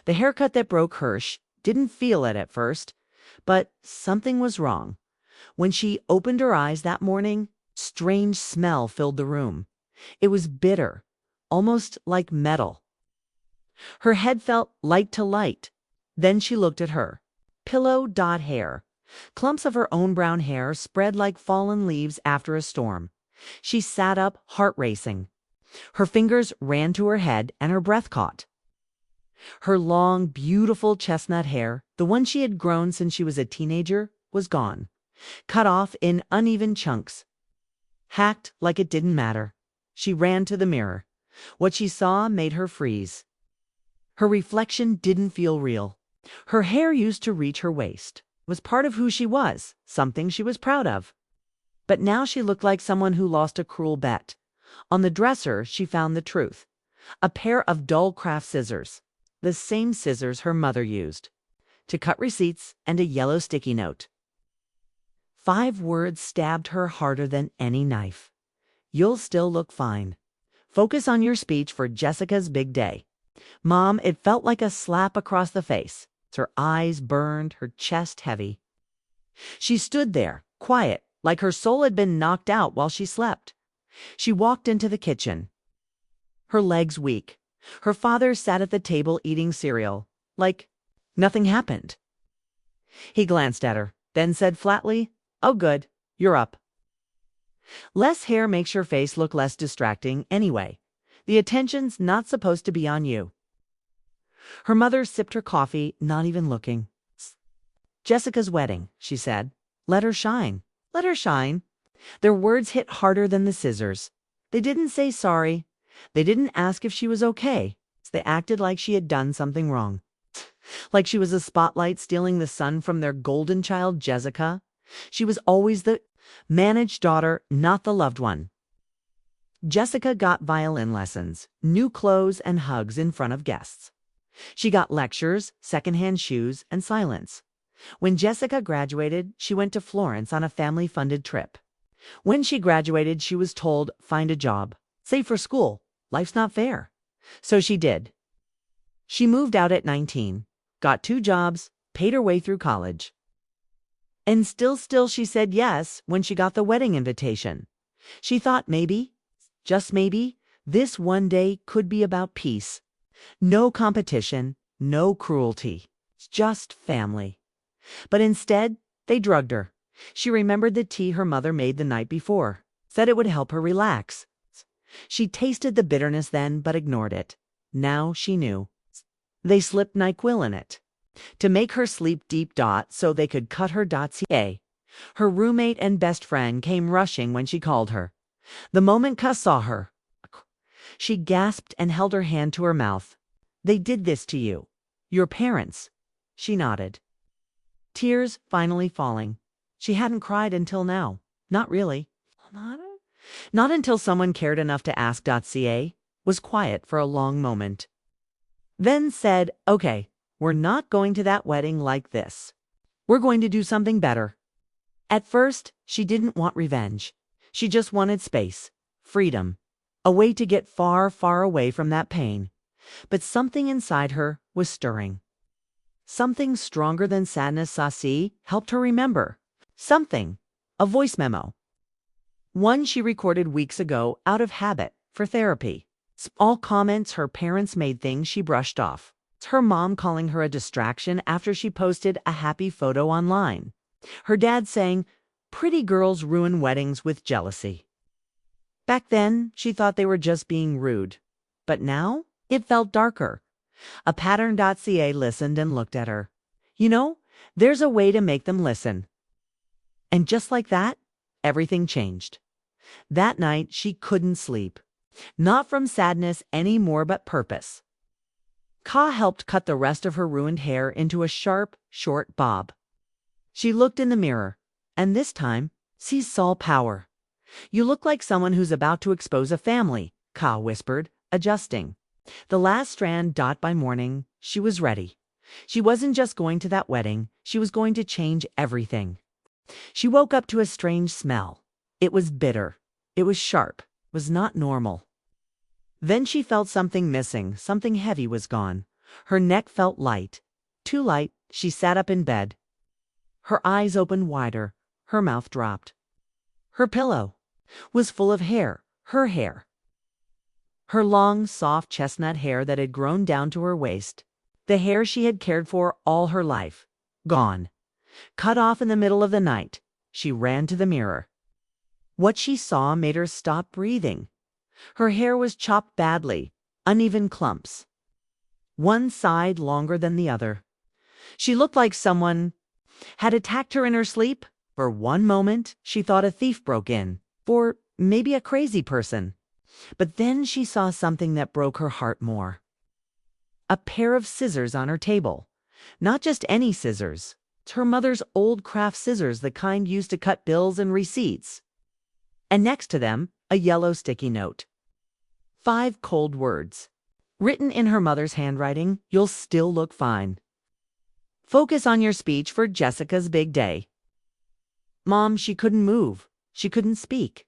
The haircut that broke Hirsch didn't feel it at first, but something was wrong. When she opened her eyes that morning, strange smell filled the room. It was bitter, almost like metal. Her head felt light to light. Then she looked at her. Pillow dot hair. Clumps of her own brown hair spread like fallen leaves after a storm. She sat up, heart racing. Her fingers ran to her head and her breath caught. Her long, beautiful chestnut hair, the one she had grown since she was a teenager, was gone, cut off in uneven chunks. Hacked like it didn't matter. She ran to the mirror. What she saw made her freeze. Her reflection didn't feel real. Her hair used to reach her waist, was part of who she was, something she was proud of. But now she looked like someone who lost a cruel bet. On the dresser, she found the truth. A pair of dull craft scissors, the same scissors her mother used, to cut receipts, and a yellow sticky note. 5 words stabbed her harder than any knife. You'll still look fine. Focus on your speech for Jessica's big day. Mom, it felt like a slap across the face. Her eyes burned, her chest heavy. She stood there, quiet, like her soul had been knocked out while she slept. She walked into the kitchen, her legs weak. Her father sat at the table eating cereal, like nothing happened. He glanced at her, then said flatly, "Oh good, you're up." Less hair makes your face look less distracting anyway. The attention's not supposed to be on you. Her mother sipped her coffee, not even looking. "Jessica's wedding," she said. "Let her shine. Let her shine." Their words hit harder than the scissors. They didn't say sorry. They didn't ask if she was okay. They acted like she had done something wrong. Like she was a spotlight stealing the sun from their golden child, Jessica. She was always the managed daughter, not the loved one. Jessica got violin lessons, new clothes, and hugs in front of guests. She got lectures, secondhand shoes, and silence. When Jessica graduated, she went to Florence on a family-funded trip. When she graduated, she was told, find a job. Save for school. Life's not fair. So she did. She moved out at 19, got 2 jobs, paid her way through college. And still she said yes when she got the wedding invitation. She thought maybe, just maybe, this one day could be about peace. No competition, no cruelty, just family. But instead, they drugged her. She remembered the tea her mother made the night before, said it would help her relax. She tasted the bitterness then, but ignored it. Now she knew. They slipped NyQuil in it to make her sleep deep. So they could cut her. Ca. Her roommate and best friend came rushing when she called her. The moment Ka saw her, she gasped and held her hand to her mouth. They did this to you. Your parents. She nodded. Tears finally falling. She hadn't cried until now. Not really. Not until someone cared enough to ask. Ca. Was quiet for a long moment. Then said, okay, we're not going to that wedding like this. We're going to do something better. At first, she didn't want revenge. She just wanted space, freedom, a way to get far, far away from that pain. But something inside her was stirring. Something stronger than sadness. Sasi helped her remember. Something. A voice memo. One she recorded weeks ago out of habit for therapy. All comments her parents made, things she brushed off. Her mom calling her a distraction after she posted a happy photo online. Her dad saying, pretty girls ruin weddings with jealousy. Back then, she thought they were just being rude. But now, it felt darker. A pattern. Ca listened and looked at her. You know, there's a way to make them listen. And just like that, everything changed. That night, she couldn't sleep. Not from sadness anymore, but purpose. Ka helped cut the rest of her ruined hair into a sharp, short bob. She looked in the mirror, and this time, she saw power. You look like someone who's about to expose a family, Ka whispered, adjusting. The last strand. By morning, she was ready. She wasn't just going to that wedding, she was going to change everything. She woke up to a strange smell. It was bitter. It was sharp. It was not normal. Then she felt something missing. Something heavy was gone. Her neck felt light. Too light, she sat up in bed. Her eyes opened wider. Her mouth dropped. Her pillow was full of hair, her hair. Her long, soft chestnut hair that had grown down to her waist. The hair she had cared for all her life. Gone. Cut off in the middle of the night. She ran to the mirror. What she saw made her stop breathing. Her hair was chopped badly, uneven clumps. One side longer than the other. She looked like someone had attacked her in her sleep. For one moment, she thought a thief broke in, or maybe a crazy person. But then she saw something that broke her heart more. A pair of scissors on her table. Not just any scissors. It's her mother's old craft scissors, the kind used to cut bills and receipts. And next to them, a yellow sticky note. 5 cold words. Written in her mother's handwriting, "You'll still look fine. Focus on your speech for Jessica's big day." Mom, she couldn't move. She couldn't speak.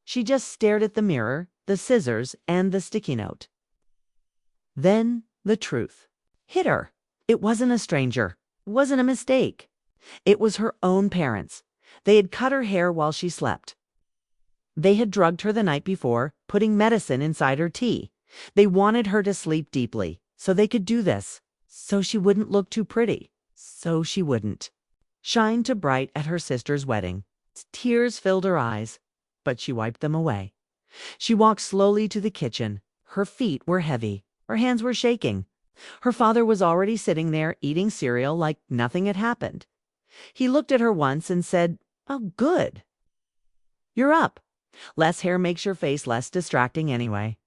She just stared at the mirror, the scissors, and the sticky note. Then the truth hit her. It wasn't a stranger. It wasn't a mistake. It was her own parents. They had cut her hair while she slept. They had drugged her the night before, putting medicine inside her tea. They wanted her to sleep deeply, so they could do this, so she wouldn't look too pretty, so she wouldn't shine too bright at her sister's wedding. Tears filled her eyes, but she wiped them away. She walked slowly to the kitchen. Her feet were heavy. Her hands were shaking. Her father was already sitting there eating cereal like nothing had happened. He looked at her once and said, "Oh, good. You're up. Less hair makes your face less distracting anyway.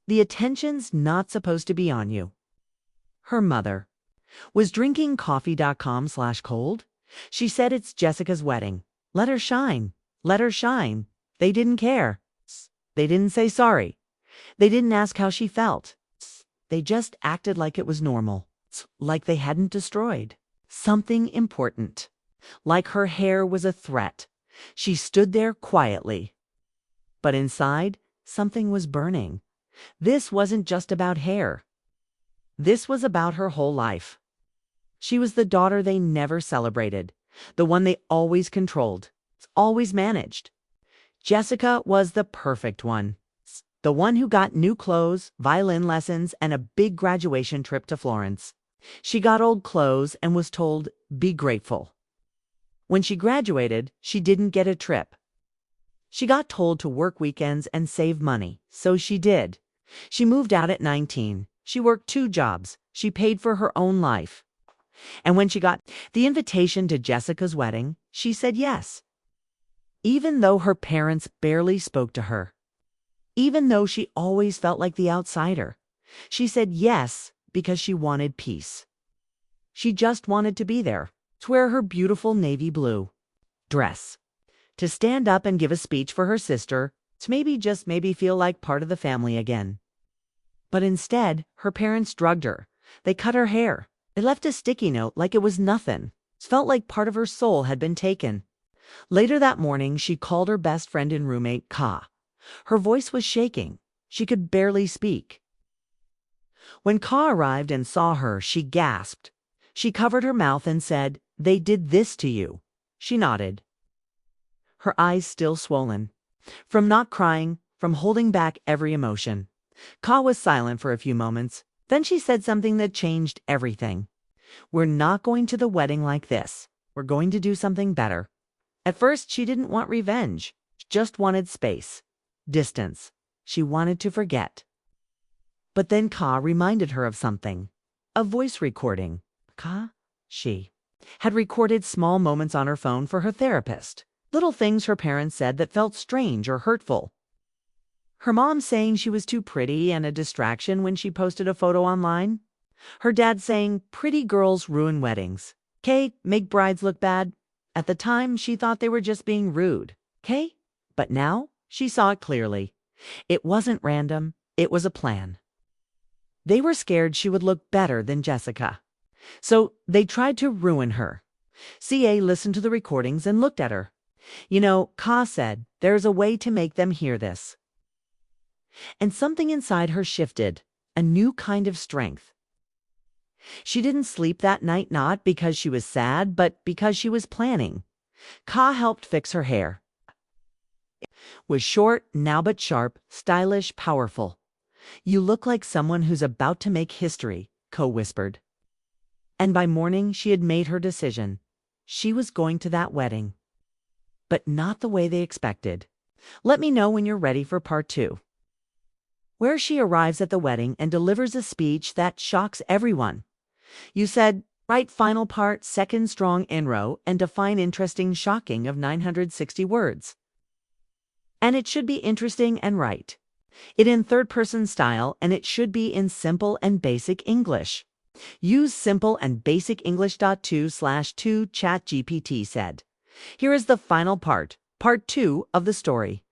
The attention's not supposed to be on you." Her mother was drinking coffee.com/cold. She said it's Jessica's wedding. Let her shine. Let her shine. They didn't care. They didn't say sorry. They didn't ask how she felt. They just acted like it was normal, like they hadn't destroyed something important, like her hair was a threat. She stood there quietly. But inside, something was burning. This wasn't just about hair. This was about her whole life. She was the daughter they never celebrated, the one they always controlled, always managed. Jessica was the perfect one. The one who got new clothes, violin lessons, and a big graduation trip to Florence. She got old clothes and was told, "Be grateful." When she graduated, she didn't get a trip. She got told to work weekends and save money, so she did. She moved out at 19. She worked 2 jobs. She paid for her own life. And when she got the invitation to Jessica's wedding, she said yes. Even though her parents barely spoke to her. Even though she always felt like the outsider. She said yes because she wanted peace. She just wanted to be there, to wear her beautiful navy blue dress, to stand up and give a speech for her sister, to maybe feel like part of the family again. But instead, her parents drugged her. They cut her hair. They left a sticky note like it was nothing. It felt like part of her soul had been taken. Later that morning, she called her best friend and roommate, Ka. Her voice was shaking. She could barely speak. When Ka arrived and saw her, she gasped. She covered her mouth and said, "They did this to you." She nodded. Her eyes still swollen. From not crying, from holding back every emotion. Ka was silent for a few moments. Then she said something that changed everything. "We're not going to the wedding like this. We're going to do something better." At first, she didn't want revenge. She just wanted space. Distance. She wanted to forget. But then Ka reminded her of something. A voice recording. She had recorded small moments on her phone for her therapist. Little things her parents said that felt strange or hurtful. Her mom saying she was too pretty and a distraction when she posted a photo online. Her dad saying, "Pretty girls ruin weddings. K, make brides look bad." At the time, she thought they were just being rude. K? But now, she saw it clearly. It wasn't random. It was a plan. They were scared she would look better than Jessica. So they tried to ruin her. CA listened to the recordings and looked at her. "You know," Ka said, "there's a way to make them hear this." And something inside her shifted. a new kind of strength. She didn't sleep that night not because she was sad, but because she was planning. Ka helped fix her hair. It was short, now but sharp, stylish, powerful. "You look like someone who's about to make history," Ko whispered. And by morning she had made her decision. She was going to that wedding. But not the way they expected. Let me know when you're ready for part 2. Where she arrives at the wedding and delivers a speech that shocks everyone. You said, write final part, second strong in-row, and define interesting shocking of 960 words. And it should be interesting and right. It in third-person style, and it should be in simple and basic English. Use simple and basic English.2/2 ChatGPT said. Here is the final part 2 of the story.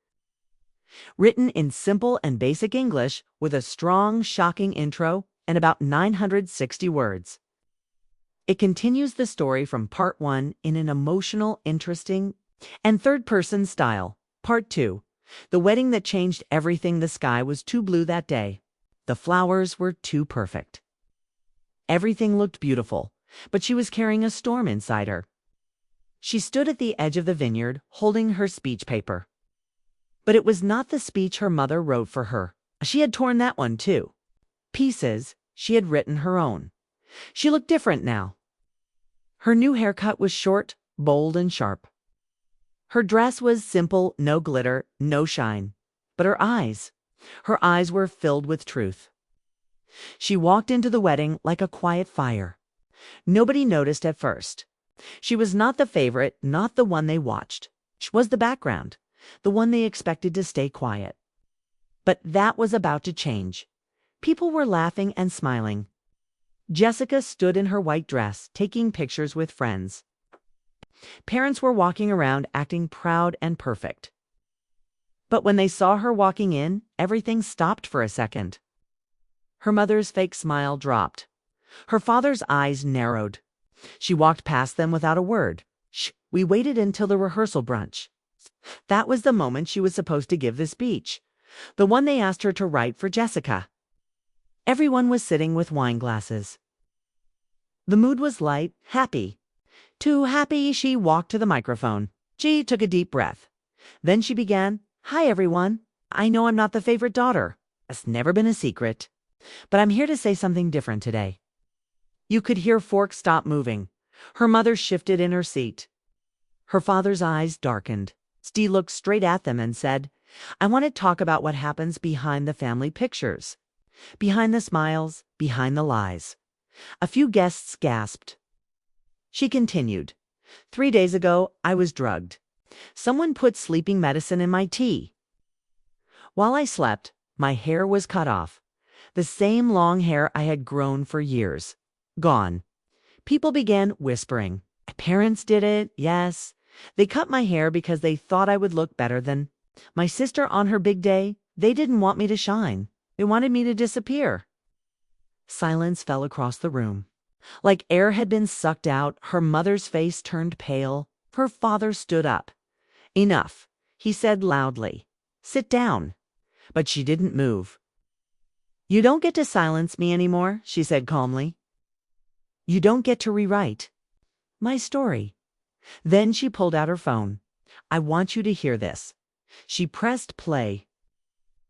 Written in simple and basic English with a strong, shocking intro and about 960 words. It continues the story from part 1 in an emotional, interesting, and third-person style. Part 2. The wedding that changed everything. The sky was too blue that day. The flowers were too perfect. Everything looked beautiful, but she was carrying a storm inside her. She stood at the edge of the vineyard, holding her speech paper. But it was not the speech her mother wrote for her. She had torn that one too. Pieces, she had written her own. She looked different now. Her new haircut was short, bold, and sharp. Her dress was simple, no glitter, no shine. But her eyes were filled with truth. She walked into the wedding like a quiet fire. Nobody noticed at first. She was not the favorite, not the one they watched. She was the background, the one they expected to stay quiet. But that was about to change. People were laughing and smiling. Jessica stood in her white dress, taking pictures with friends. Parents were walking around acting proud and perfect. But when they saw her walking in, everything stopped for a second. Her mother's fake smile dropped. Her father's eyes narrowed. She walked past them without a word. "Shh, we waited until the rehearsal brunch." That was the moment she was supposed to give the speech, the one they asked her to write for Jessica. Everyone was sitting with wine glasses. The mood was light, happy. Too happy, she walked to the microphone. She took a deep breath. Then she began, "Hi, everyone. I know I'm not the favorite daughter. It's never been a secret. But I'm here to say something different today." You could hear Fork stop moving. Her mother shifted in her seat. Her father's eyes darkened. Steve looked straight at them and said, "I want to talk about what happens behind the family pictures. Behind the smiles, behind the lies." A few guests gasped. She continued, 3 days ago, I was drugged. Someone put sleeping medicine in my tea. While I slept, my hair was cut off. The same long hair I had grown for years. Gone. People began whispering. My parents did it, yes. They cut my hair because they thought I would look better than my sister on her big day. They didn't want me to shine. They wanted me to disappear. Silence fell across the room. Like air had been sucked out, her mother's face turned pale. Her father stood up. "Enough," he said loudly. "Sit down." But she didn't move. "You don't get to silence me anymore," she said calmly. "You don't get to rewrite my story." Then she pulled out her phone. "I want you to hear this." She pressed play.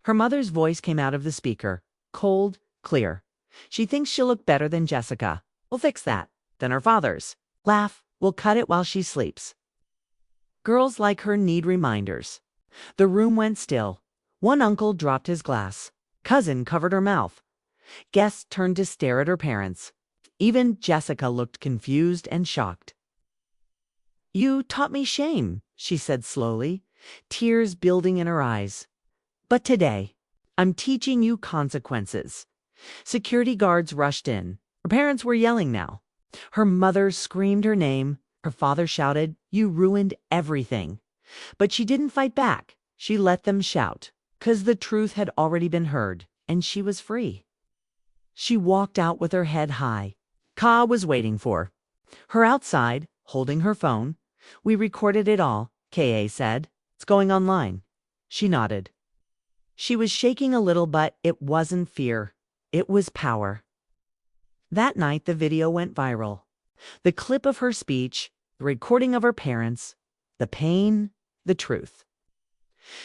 Her mother's voice came out of the speaker, cold, clear. "She thinks she'll look better than Jessica. We'll fix that. Than her father's. Laugh. We'll cut it while she sleeps. Girls like her need reminders." The room went still. One uncle dropped his glass. Cousin covered her mouth. Guests turned to stare at her parents. Even Jessica looked confused and shocked. "You taught me shame," she said slowly, tears building in her eyes. "But today, I'm teaching you consequences." Security guards rushed in. Her parents were yelling now. Her mother screamed her name. Her father shouted, "You ruined everything." But she didn't fight back. She let them shout, 'cause the truth had already been heard, and she was free. She walked out with her head high. Ka was waiting for her outside, holding her phone. "We recorded it all," Ka said. "It's going online." She nodded. She was shaking a little, but it wasn't fear. It was power. That night, the video went viral. The clip of her speech, the recording of her parents, the pain, the truth.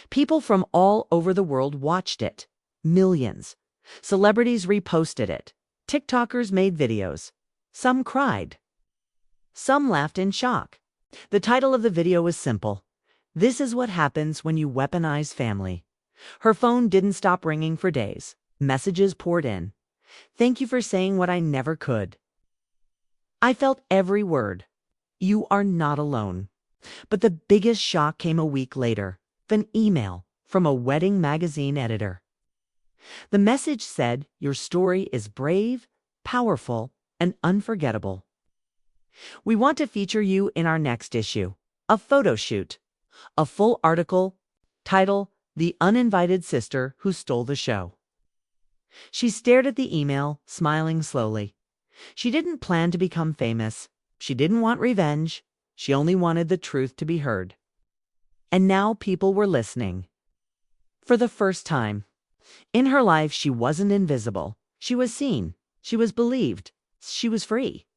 People from all over the world watched it. Millions. Celebrities reposted it. TikTokers made videos. Some cried. Some laughed in shock. The title of the video was simple. This is what happens when you weaponize family. Her phone didn't stop ringing for days. Messages poured in. Thank you for saying what I never could. I felt every word. You are not alone. But the biggest shock came a week later. An email from a wedding magazine editor. The message said, your story is brave, powerful, and unforgettable. We want to feature you in our next issue. A photo shoot. A full article. Title, The Uninvited Sister Who Stole the Show. She stared at the email, smiling slowly. She didn't plan to become famous. She didn't want revenge. She only wanted the truth to be heard. And now people were listening. For the first time. In her life, she wasn't invisible. She was seen. She was believed. She was free.